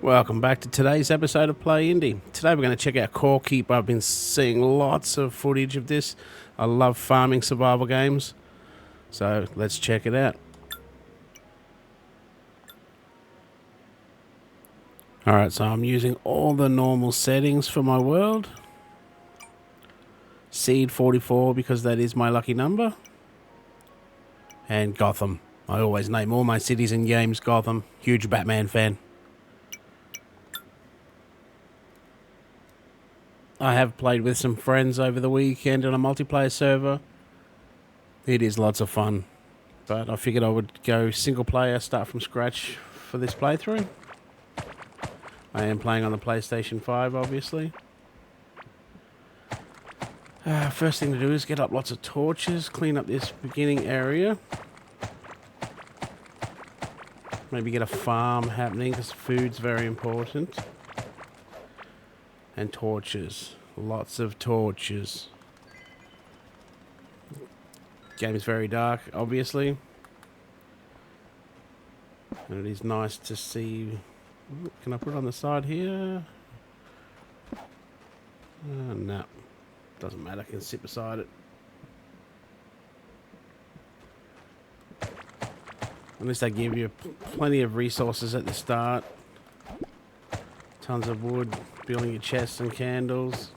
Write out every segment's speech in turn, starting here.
Welcome back to today's episode of Play Indie. Today we're going to check out Core Keep. I've been seeing lots of footage of this. I love farming survival games, so let's check it out. Alright, so I'm using all the normal settings for my world. Seed 44 because that is my lucky number. And Gotham. I always name all my cities and games Gotham. Huge Batman fan. I have played with some friends over the weekend on a multiplayer server. It is lots of fun. But I figured I would go single player, start from scratch for this playthrough. I am playing on the PlayStation 5, obviously. First thing to do is get up lots of torches, clean up this beginning area. Maybe get a farm happening because food's very important. And torches. Lots of torches. Game is very dark, obviously. And it is nice to see. Can I put it on the side here? No. Doesn't matter, I can sit beside it. At least they give you plenty of resources at the start. Tons of wood, building your chests and candles.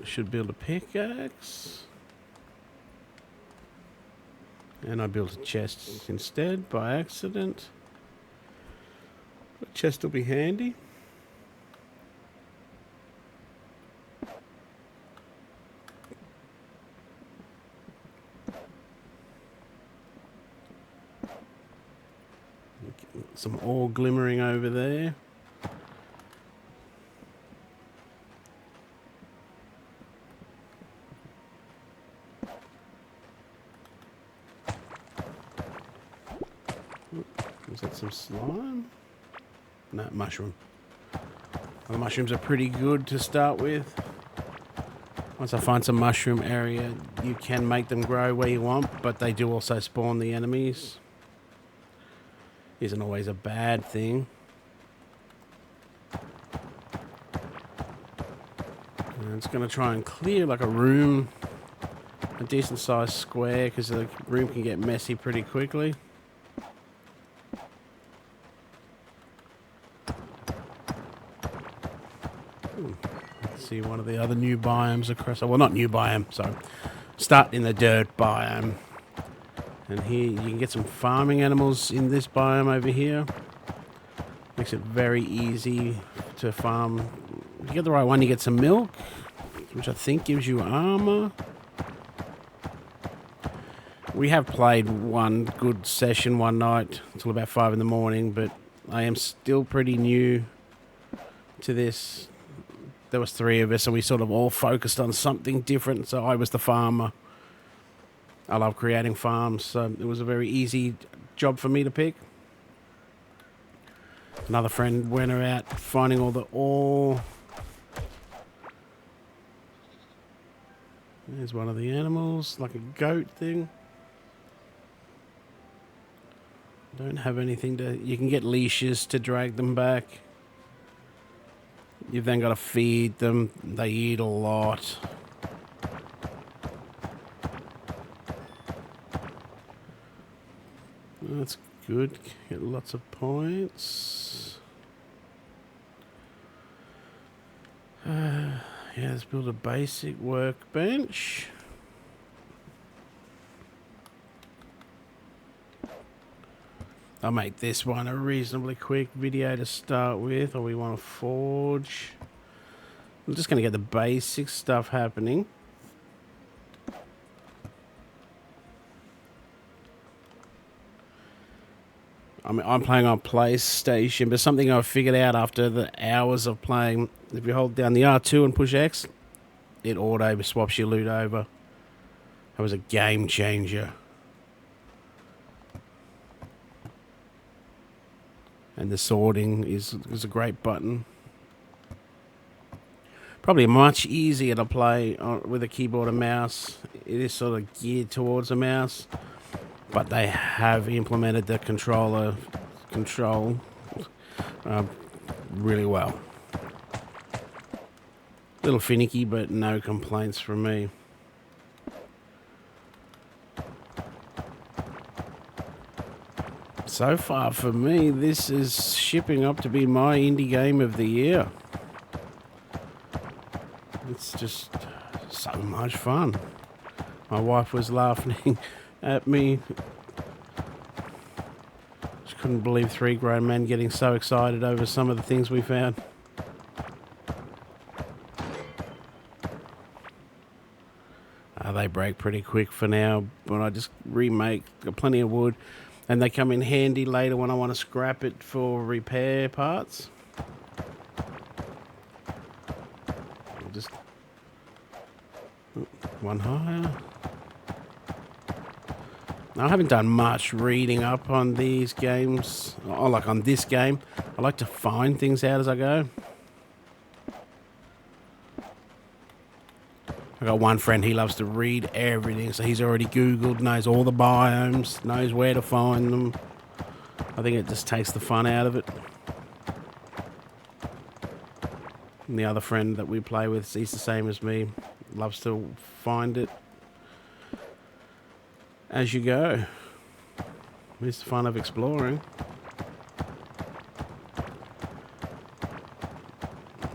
Should build a pickaxe. And I built a chest instead by accident. A chest will be handy. Some ore glimmering over there. Is that some slime? No, mushroom. The mushrooms are pretty good to start with. Once I find some mushroom area, you can make them grow where you want, but they do also spawn the enemies. Isn't always a bad thing. And it's going to try and clear like a room, a decent sized square, because the room can get messy pretty quickly. Let's see one of the other new biomes across. Well, not new biome, so start in the dirt biome. And here you can get some farming animals in this biome over here. Makes it very easy to farm. If you get the right one, you get some milk, which I think gives you armor. We have played one good session one night until about 5 in the morning, but I am still pretty new to this. There was 3 of us, and we sort of all focused on something different, so I was the farmer. I love creating farms, so it was a very easy job for me to pick. Another friend went out finding all the ore. There's one of the animals, like a goat thing. Don't have anything to... You can get leashes to drag them back. You've then got to feed them. They eat a lot. That's good. Get lots of points. Yeah, let's build a basic workbench. I'll make this one a reasonably quick video to start with, or we want to forge. I'm just going to get the basic stuff happening. I mean, I'm playing on PlayStation, but something I've figured out after the hours of playing, if you hold down the R2 and push X, it auto swaps your loot over. That was a game changer. And the sorting is a great button. Probably much easier to play with a keyboard and mouse. It is sort of geared towards a mouse, but they have implemented the controller control really well. Little finicky, but no complaints from me. So far for me, this is shipping up to be my indie game of the year. It's just so much fun. My wife was laughing at me. She couldn't believe 3 grown men getting so excited over some of the things we found. They break pretty quick for now, but I just remake. Got plenty of wood, and they come in handy later when I want to scrap it for repair parts. I'll just one higher. Now, I haven't done much reading up on these games. Oh, like on this game, I like to find things out as I go. I got one friend, he loves to read everything, so he's already Googled, knows all the biomes, knows where to find them. I think it just takes the fun out of it. And the other friend that we play with, he's the same as me, loves to find it as you go. It's the fun of exploring.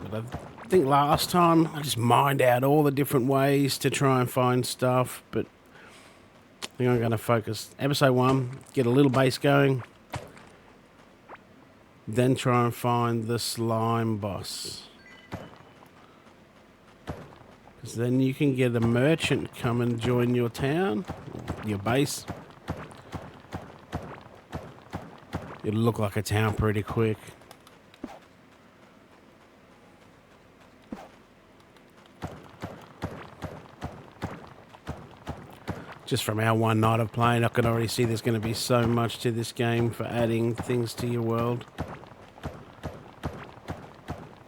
But I think last time I just mined out all the different ways to try and find stuff, but I think I'm going to focus episode 1, get a little base going, then try and find the slime boss. Because then you can get a merchant come and join your town, your base. It'll look like a town pretty quick. Just from our one night of playing, I can already see there's going to be so much to this game for adding things to your world.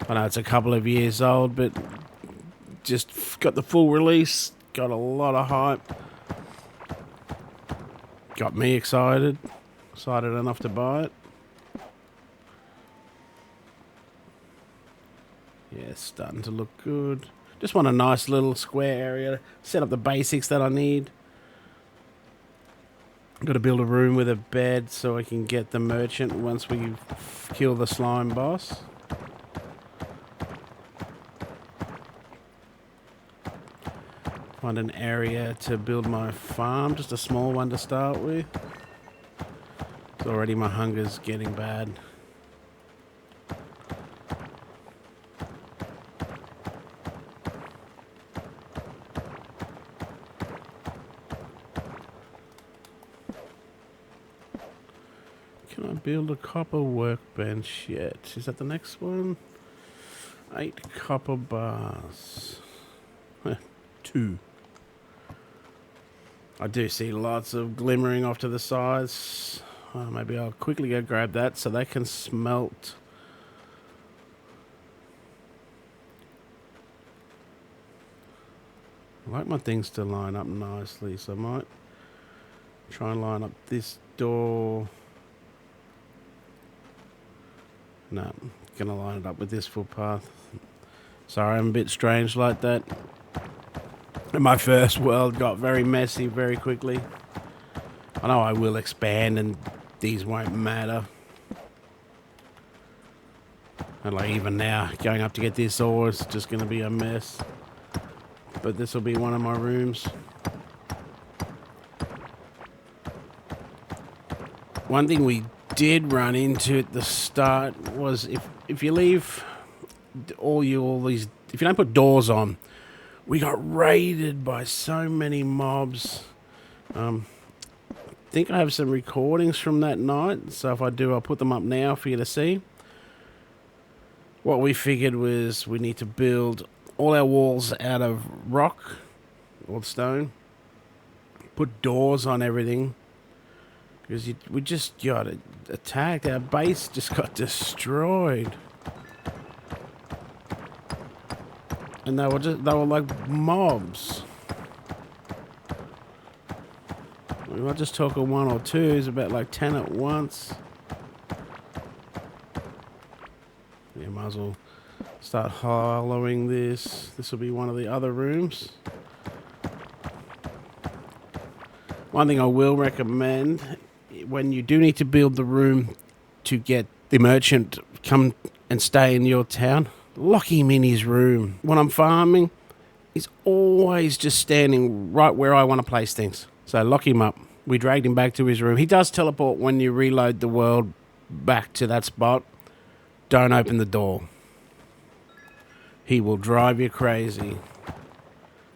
I know it's a couple of years old, but just got the full release, got a lot of hype. Got me excited enough to buy it. Yeah, it's starting to look good. Just want a nice little square area to set up the basics that I need. Got to build a room with a bed so I can get the merchant once we kill the slime boss. Find an area to build my farm, just a small one to start with. Already my hunger's getting bad. Can I build a copper workbench yet? Is that the next one? 8 copper bars. 2. I do see lots of glimmering off to the sides. Maybe I'll quickly go grab that so they can smelt. I like my things to line up nicely, so I might try and line up this door. No, I'm gonna line it up with this footpath. Sorry, I'm a bit strange like that. My first world got very messy very quickly. I know I will expand and these won't matter. And like even now, going up to get this ore is just going to be a mess. But this will be one of my rooms. One thing we did run into at the start was if you leave all these, if you don't put doors on, we got raided by so many mobs. I think I have some recordings from that night, so if I do, I'll put them up now for you to see. What we figured was we need to build all our walls out of rock or stone, put doors on everything, because we just got attacked. Our base just got destroyed. And they were like mobs. We're not just talking one or two, it's about like 10 at once. Yeah, might as well start hollowing this. This will be one of the other rooms. One thing I will recommend, when you do need to build the room to get the merchant come and stay in your town, lock him in his room. When I'm farming, he's always just standing right where I want to place things. So lock him up. We dragged him back to his room. He does teleport when you reload the world back to that spot. Don't open the door. He will drive you crazy.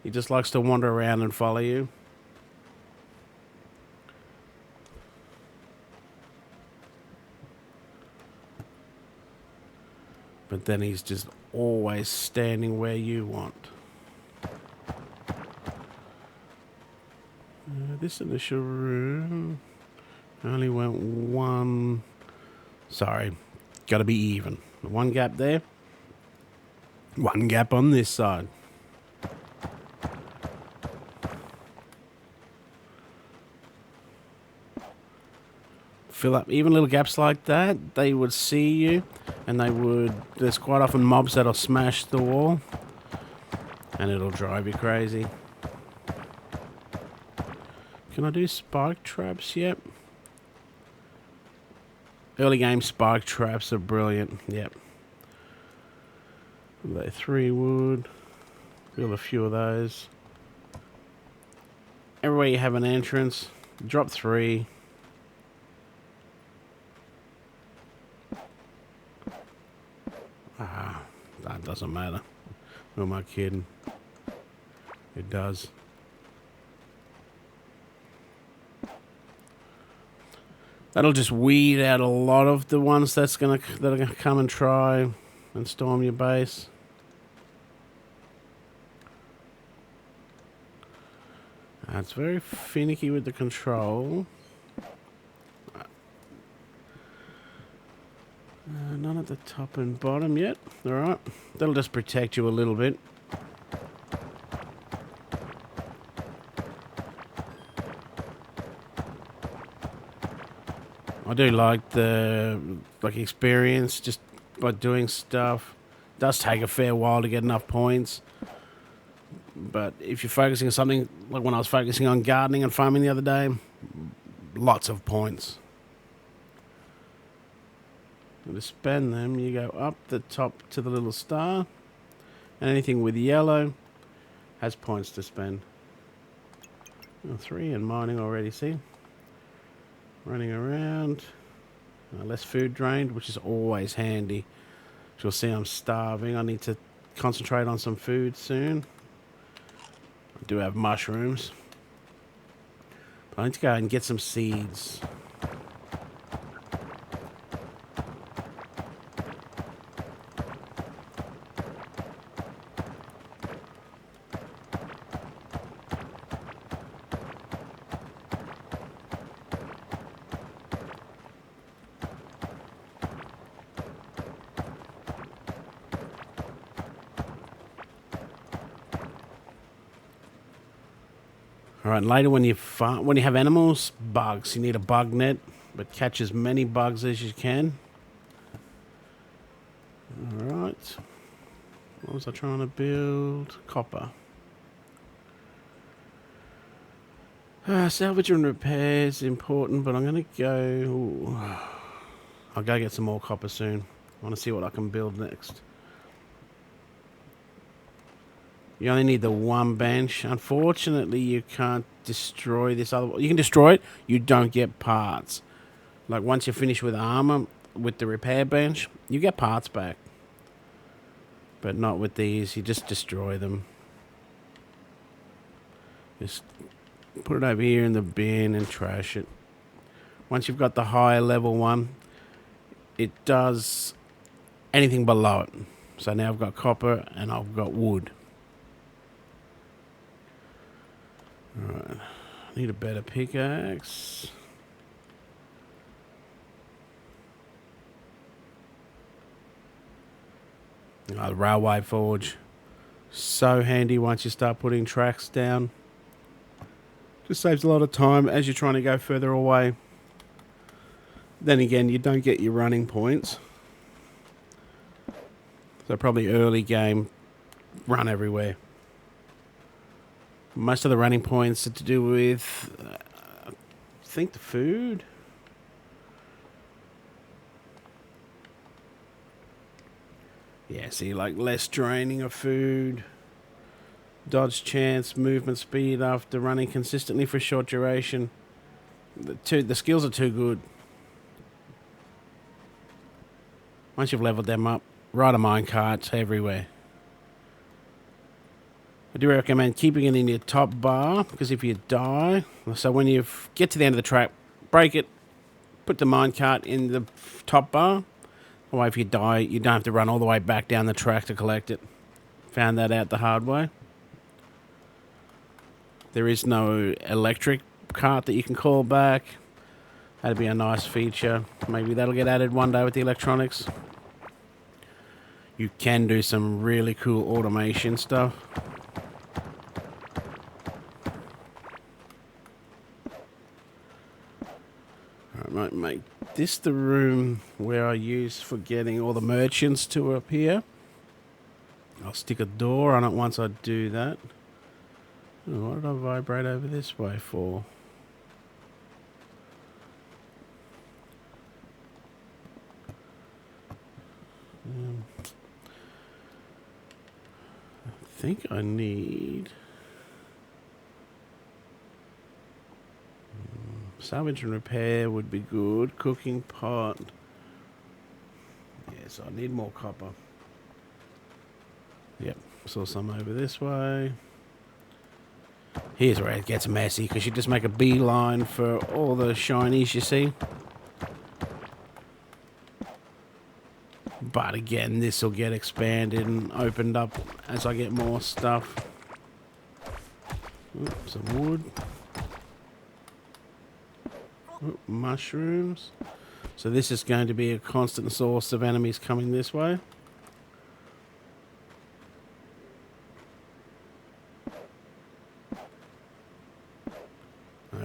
He just likes to wander around and follow you. But then he's just always standing where you want. This initial room only went one. Sorry, got to be even. One gap there, one gap on this side. Fill up even little gaps like that, they would see you, and there's quite often mobs that'll smash the wall, and it'll drive you crazy. Can I do spike traps yet? Early game spike traps are brilliant. Yep. They 3 wood. Build a few of those. Everywhere you have an entrance, drop 3. That doesn't matter. Who am I kidding? It does. That'll just weed out a lot of the ones that are gonna come and try and storm your base. It's very finicky with the control. None at the top and bottom yet. Alright. That'll just protect you a little bit. I do like the experience just by doing stuff. It does take a fair while to get enough points. But if you're focusing on something, like when I was focusing on gardening and farming the other day, lots of points. And to spend them, you go up the top to the little star. And anything with yellow has points to spend. 3 in mining already, see? Running around. Less food drained, which is always handy. You'll see I'm starving. I need to concentrate on some food soon. I do have mushrooms. But I need to go and get some seeds. All right, later when you have animals, bugs, you need a bug net, but catch as many bugs as you can. All right. What was I trying to build? Copper. Salvage and repair is important, but I'm going to go... Ooh, I'll go get some more copper soon. I want to see what I can build next. You only need the one bench. Unfortunately, you can't destroy this other one. You can destroy it. You don't get parts. Like, once you're finished with armor, with the repair bench, you get parts back. But not with these. You just destroy them. Just put it over here in the bin and trash it. Once you've got the higher level one, it does anything below it. So now I've got copper and I've got wood. Alright, need a better pickaxe. The railway forge. So handy once you start putting tracks down. Just saves a lot of time as you're trying to go further away. Then again, you don't get your running points. So probably early game, run everywhere. Most of the running points are to do with, I think, the food. Yeah, see, like less draining of food. Dodge chance, movement speed after running consistently for a short duration. The skills are too good. Once you've leveled them up, ride a minecart everywhere. I do recommend keeping it in your top bar, because if you die, so when you get to the end of the track, break it, put the minecart in the top bar. That way if you die, you don't have to run all the way back down the track to collect it. Found that out the hard way. There is no electric cart that you can call back. That'd be a nice feature. Maybe that'll get added one day with the electronics. You can do some really cool automation stuff. I might make this the room where I use for getting all the merchants to appear. I'll stick a door on it once I do that. Oh, what did I vibrate over this way for? I think I need salvage and repair would be good. Cooking pot. Yes, I need more copper. Yep, saw some over this way. Here's where it gets messy, because you just make a beeline for all the shinies you see. But again, this will get expanded and opened up as I get more stuff. Ooh, some wood. Ooh, mushrooms. So this is going to be a constant source of enemies coming this way.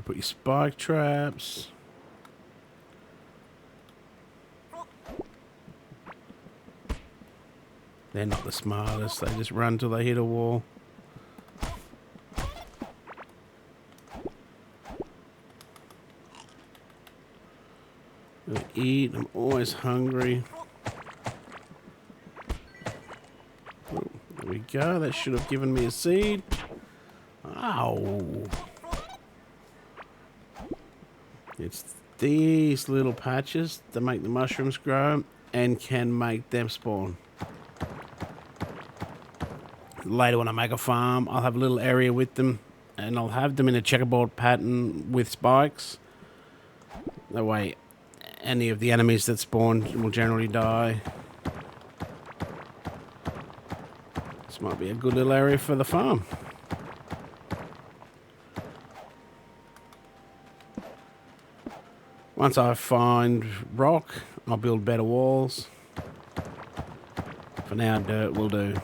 Put your spike traps. They're not the smartest. They just run till they hit a wall. Eat. I'm always hungry. Oh, there we go. That should have given me a seed. Ow. It's these little patches that make the mushrooms grow and can make them spawn. Later when I make a farm, I'll have a little area with them, and I'll have them in a checkerboard pattern with spikes. That way any of the enemies that spawn will generally die. This might be a good little area for the farm. Once I find rock, I'll build better walls. For now, dirt will do.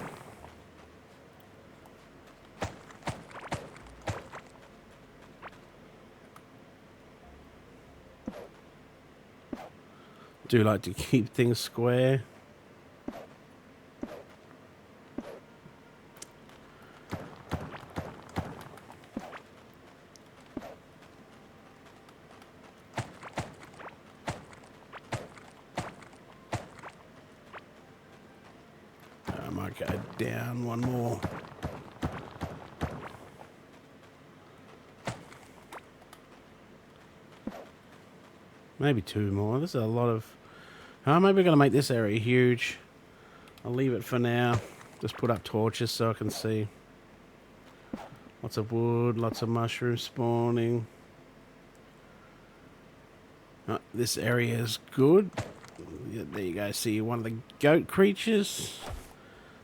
Do like to keep things square. I might go down one more. Maybe two more. There's a lot of... maybe we're going to make this area huge. I'll leave it for now. Just put up torches so I can see. Lots of wood, lots of mushrooms spawning. This area is good. Yeah, there you go. See one of the goat creatures.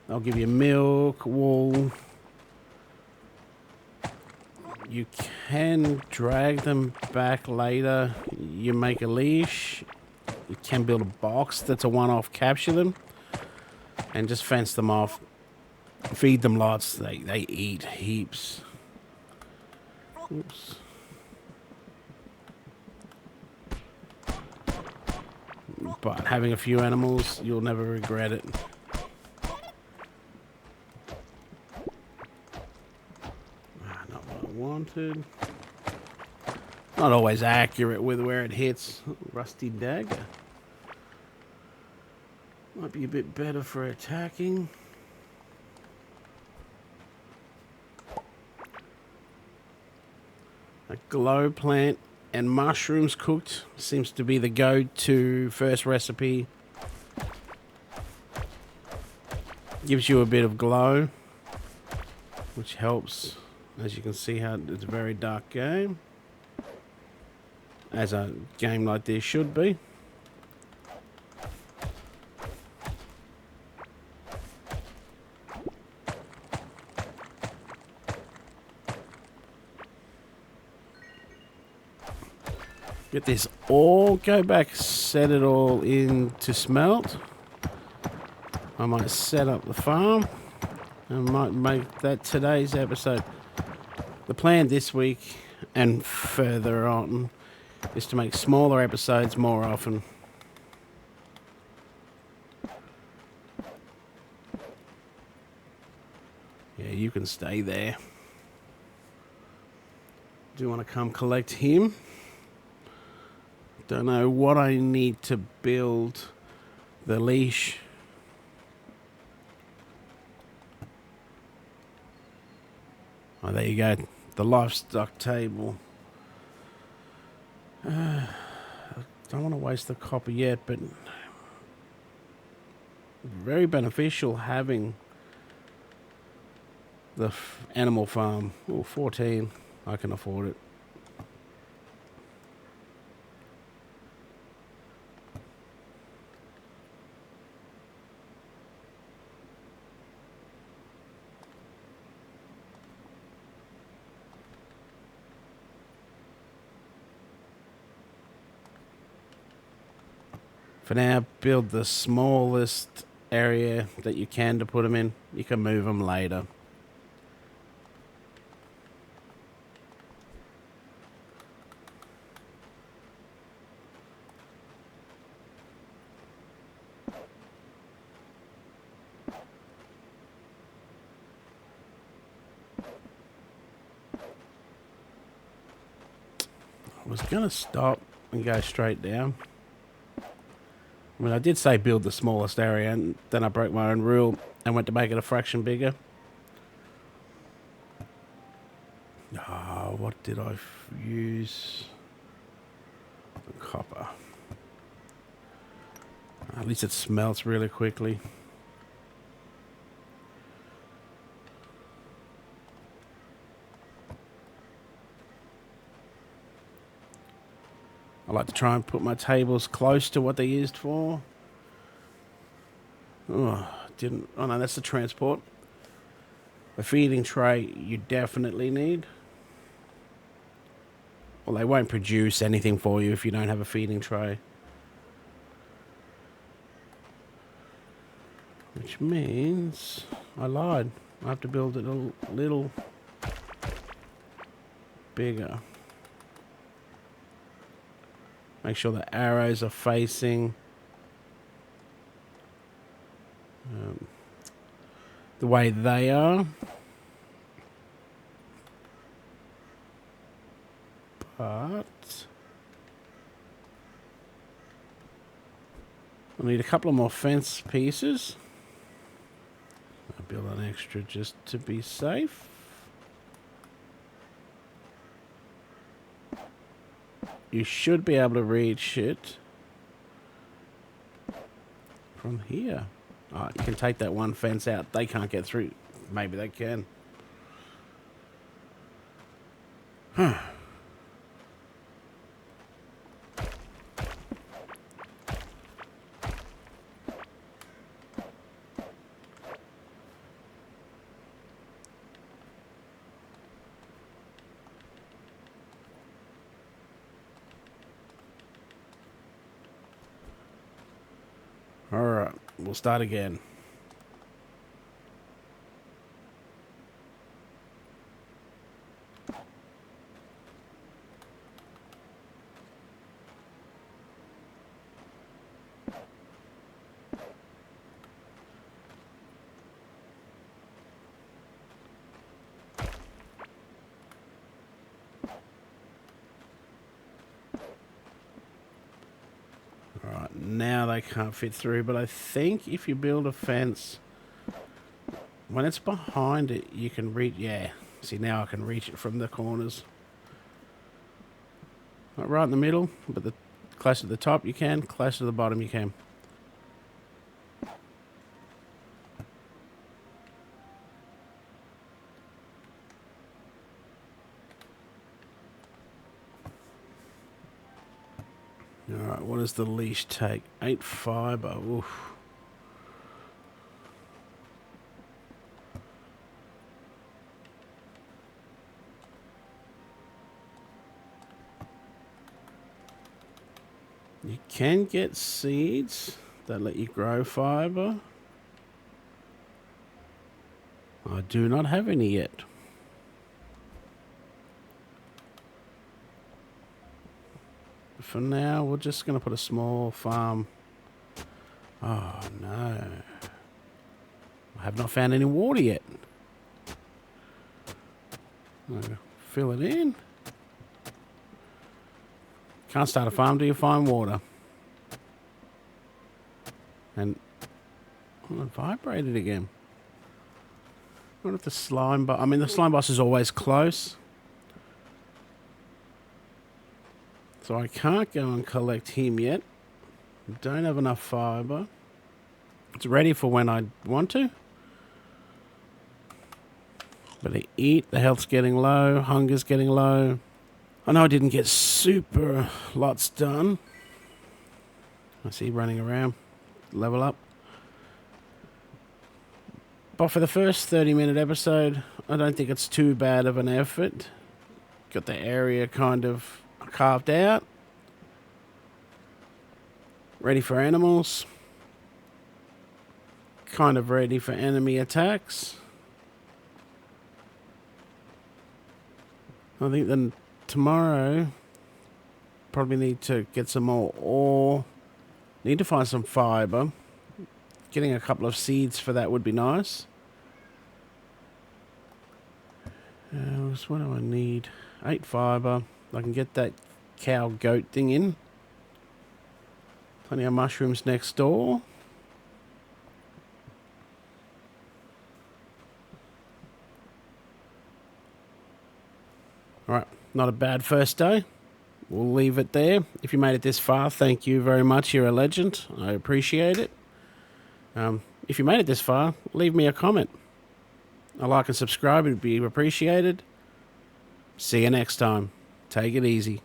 They'll give you milk, wool. You can drag them back later. You make a leash. You can build a box that's a one-off, capture them, and just fence them off. Feed them lots. They eat heaps. Oops. But having a few animals, you'll never regret it. Not what I wanted. Not always accurate with where it hits. Rusty dagger. Might be a bit better for attacking. A glow plant and mushrooms cooked seems to be the go-to first recipe. Gives you a bit of glow, which helps. As you can see, how it's a very dark game, as a game like this should be. Get this all, go back, set it all in to smelt. I might set up the farm and might make that today's episode. The plan this week and further on is to make smaller episodes more often. Yeah, you can stay there. Do you want to come collect him? Don't know what I need to build the leash. Oh, there you go. The livestock table. Don't want to waste the copper yet, but very beneficial having the animal farm. Oh, 14. I can afford it. For now, build the smallest area that you can to put them in. You can move them later. I was going to stop and go straight down. I mean, I did say build the smallest area, and then I broke my own rule and went to make it a fraction bigger. Oh, what did I use? The copper. At least it smelts really quickly. I like to try and put my tables close to what they're used for. Oh, didn't. Oh no, that's the transport. A feeding tray you definitely need. Well, they won't produce anything for you if you don't have a feeding tray. Which means I lied. I have to build it a little bigger. Make sure the arrows are facing the way they are. But I need a couple of more fence pieces. I'll build an extra just to be safe. You should be able to reach it from here. Oh, you can take that one fence out. They can't get through. Maybe they can. Huh. Alright, we'll start again. now they can't fit through, but I think if you build a fence, when it's behind it, you can reach... Yeah, see, now I can reach it from the corners. Not right in the middle, but close to the top you can, close to the bottom you can. Alright, what does the leash take? 8 fibre. Oof. You can get seeds that let you grow fibre. I do not have any yet. For now, we're just going to put a small farm. Oh, no. I have not found any water yet. Fill it in. Can't start a farm till you find water. And it vibrated again. What if the slime boss... I mean, the slime boss is always close. So I can't go and collect him yet. Don't have enough fibre. It's ready for when I want to. But I eat, the health's getting low, hunger's getting low. I know I didn't get super lots done. I see running around. Level up. But for the first 30-minute episode, I don't think it's too bad of an effort. Got the area kind of carved out. Ready for animals. Kind of ready for enemy attacks. I think then tomorrow probably need to get some more ore. Need to find some fibre. Getting a couple of seeds for that would be nice. What do I need? 8 fibre. I can get that cow goat thing in. Plenty of mushrooms next door. Alright, not a bad first day. We'll leave it there. If you made it this far, thank you very much. You're a legend. I appreciate it. If you made it this far, leave me a comment. A like and subscribe would be appreciated. See you next time. Take it easy.